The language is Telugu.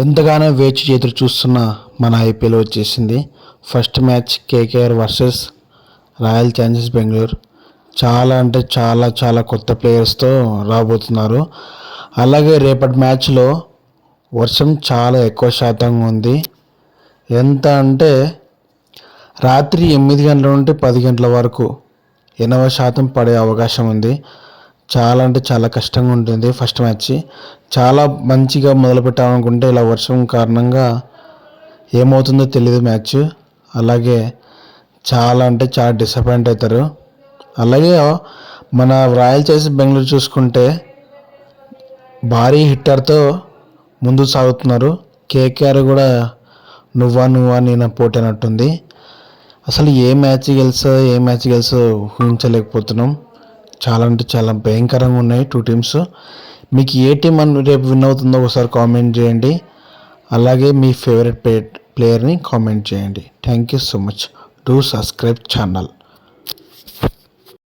ఎంతగానో వేచి ఎదురు చూస్తున్న మన ఐపీఎల్ వచ్చేసింది. First match KKR versus royal Challengers Bengaluru. చాలా అంటే చాలా చాలా కొత్త ప్లేయర్స్తో రాబోతున్నారు. అలాగే రేపటి మ్యాచ్లో వర్షం చాలా ఎక్కువ శాతంగా ఉంది. ఎంత అంటే రాత్రి 8 గంటల నుండి 10 గంటల వరకు 80% పడే అవకాశం ఉంది. చాలా అంటే చాలా కష్టంగా ఉంటుంది. ఫస్ట్ మ్యాచ్ చాలా మంచిగా మొదలు పెట్టాలనుకుంటే ఇలా వర్షం కారణంగా ఏమవుతుందో తెలియదు మ్యాచ్. అలాగే చాలా అంటే చాలా డిసప్పాయింట్ అవుతారు. అలాగే మన రాయల్ ఛాలెంజర్స్ బెంగళూరు చూసుకుంటే భారీ హిట్టర్తో ముందు సాగుతున్నారు. కేకేఆర్ కూడా నువ్వా నేను పోటీ అన్నట్టుంది. అసలు ఏ మ్యాచ్ గెలుసో ఊహించలేకపోతున్నాం. చాలా అంటే చాలా భయంకరంగా ఉన్నాయి 2 టీమ్స్. మీకు ఏ టీం రేపు విన్ అవుతుందో ఒకసారి కామెంట్ చేయండి. అలాగే మీ ఫేవరెట్ ప్లేయర్ని కామెంట్ చేయండి. Thank you so much. Do subscribe channel.